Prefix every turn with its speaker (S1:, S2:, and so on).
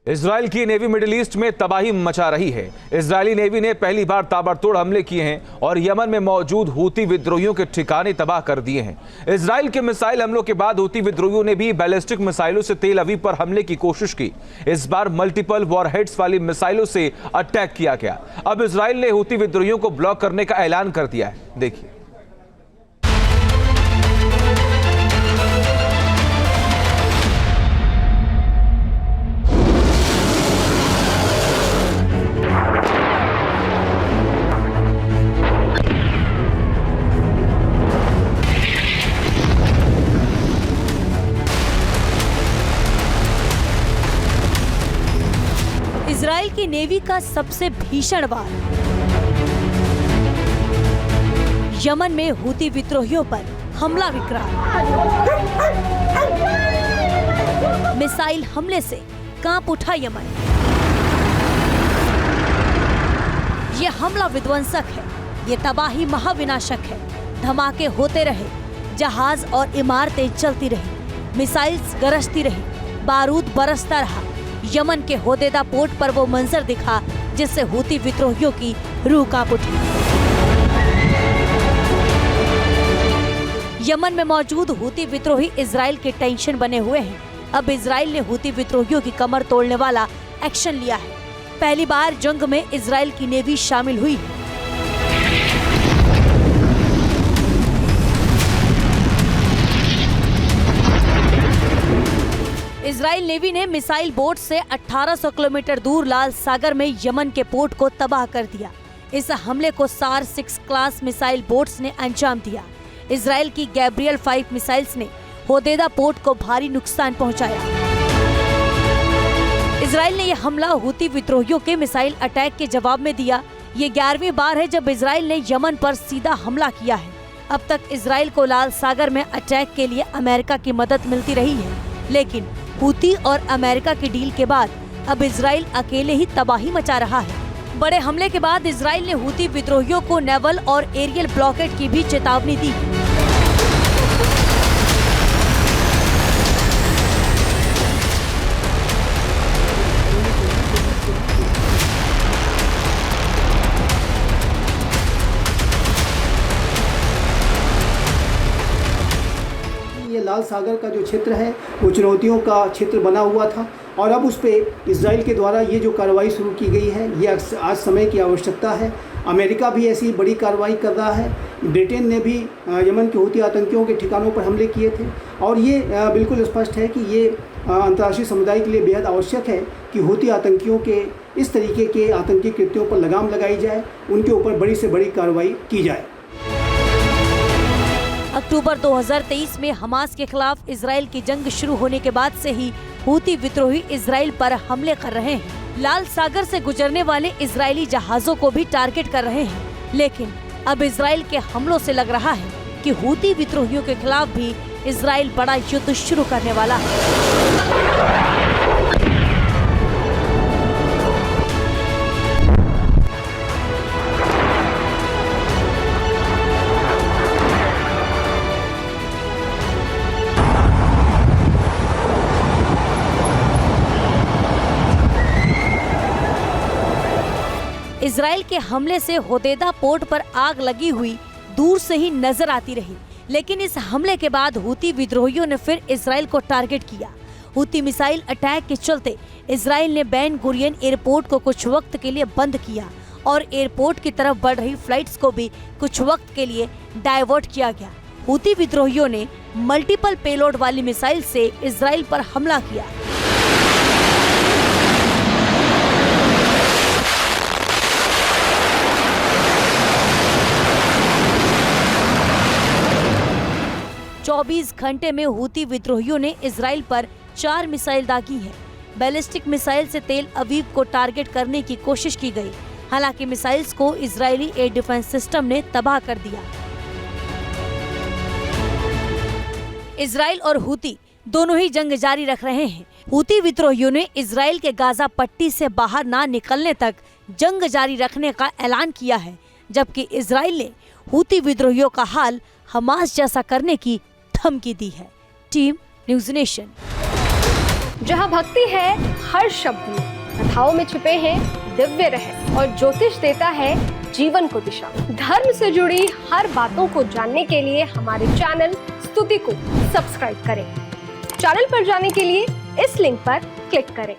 S1: Israel की navy middle east में तबाही मचा रही है। इजरायली नेवी ने पहली बार ताबड़तोड़ हमले किए हैं और यमन में मौजूद हूती विद्रोहियों के ठिकाने तबाह कर दिए हैं। इजराइल के मिसाइल हमलों के बाद हूती विद्रोहियों ने भी बैलिस्टिक मिसाइलों से तेल अवीव पर हमले की कोशिश की। इस बार मल्टीपल वॉरहेड्स वाली मिसाइलों से अटैक किया गया। अब इजराइल ने हूती विद्रोहियों को ब्लॉक करने का ऐलान कर दिया है। देखिए।
S2: इजराइल की नेवी का सबसे भीषण वार। यमन में हूती विद्रोहियों पर हमला विकराल। मिसाइल हमले से कांप उठा यमन। ये हमला विध्वंसक है, ये तबाही महाविनाशक है। धमाके होते रहे, जहाज और इमारतें चलती रही, मिसाइल्स गरजती रही, बारूद बरसता रहा। यमन के होदेदा पोर्ट पर वो मंजर दिखा जिससे हूती विद्रोहियों की रूह कांप उठी। यमन में मौजूद हूती विद्रोही इजराइल के टेंशन बने हुए हैं। अब इजराइल ने हूती विद्रोहियों की कमर तोड़ने वाला एक्शन लिया है। पहली बार जंग में इजराइल की नेवी शामिल हुई है। इजराइल नेवी ने मिसाइल बोट से 1800 किलोमीटर दूर लाल सागर में यमन के पोर्ट को तबाह कर दिया। इस हमले को SAR 6 क्लास मिसाइल बोट्स ने अंजाम दिया। इजराइल की गैब्रियल 5 मिसाइल्स ने होदेदा पोर्ट को भारी नुकसान पहुंचाया। इजराइल ने यह हमला हूती विद्रोहियों के मिसाइल अटैक के जवाब में दिया। ये 11वीं बार है जब इजराइल ने यमन पर सीधा हमला किया है। अब तक इजराइल को लाल सागर में अटैक के लिए अमेरिका की मदद मिलती रही है, लेकिन हूती और अमेरिका की डील के बाद अब इजराइल अकेले ही तबाही मचा रहा है। बड़े हमले के बाद इजराइल ने हूती विद्रोहियों को नेवल और एरियल ब्लॉकेड की भी चेतावनी दी।
S3: लाल सागर का जो क्षेत्र है वो चुनौतियों का क्षेत्र बना हुआ था और अब उस पर इजराइल के द्वारा ये जो कार्रवाई शुरू की गई है ये आज समय की आवश्यकता है। अमेरिका भी ऐसी बड़ी कार्रवाई कर रहा है। ब्रिटेन ने भी यमन के हूती आतंकियों के ठिकानों पर हमले किए थे और ये बिल्कुल स्पष्ट है कि ये अंतर्राष्ट्रीय समुदाय के लिए बेहद आवश्यक है कि हूती आतंकियों के इस तरीके के आतंकी कृत्यों पर लगाम लगाई जाए, उनके ऊपर बड़ी से बड़ी कार्रवाई की जाए।
S2: अक्टूबर 2023 में हमास के खिलाफ इजराइल की जंग शुरू होने के बाद से ही हूती विद्रोही इजराइल पर हमले कर रहे हैं। लाल सागर से गुजरने वाले इजरायली जहाजों को भी टारगेट कर रहे हैं। लेकिन अब इजराइल के हमलों से लग रहा है कि हूती विद्रोहियों के खिलाफ भी इजराइल बड़ा युद्ध शुरू करने वाला है। इजराइल के हमले से होदेदा पोर्ट पर आग लगी हुई दूर से ही नजर आती रही, लेकिन इस हमले के बाद हूती विद्रोहियों ने फिर इजराइल को टारगेट किया। हूती मिसाइल अटैक के चलते इजराइल ने बेन गुरियन एयरपोर्ट को कुछ वक्त के लिए बंद किया और एयरपोर्ट की तरफ बढ़ रही फ्लाइट्स को भी कुछ वक्त के लिए डाइवर्ट किया गया। हूती विद्रोहियों ने मल्टीपल पेलोड वाली मिसाइल से इजराइल पर हमला किया। चौबीस घंटे में हूती विद्रोहियों ने इजराइल पर 4 मिसाइल दागी हैं। बैलिस्टिक मिसाइल से तेल अवीव को टारगेट करने की कोशिश की गई। हालांकि मिसाइल्स को इजरायली एयर डिफेंस सिस्टम ने तबाह कर दिया। इजराइल और हूती दोनों ही जंग जारी रख रहे हैं। हूती विद्रोहियों ने इजराइल के गाजा पट्टी से बाहर ना निकलने तक जंग जारी रखने का ऐलान किया है, जबकि इजराइल ने हूती विद्रोहियों का हाल हमास जैसा करने की धमकी दी है। Team news nation.
S4: जहाँ भक्ति है हर शब्द में, कथाओं में छिपे हैं दिव्य रहस्य और ज्योतिष देता है जीवन को दिशा। धर्म से जुड़ी हर बातों को जानने के लिए हमारे चैनल स्तुति को सब्सक्राइब करें। चैनल पर जाने के लिए इस लिंक पर क्लिक करें।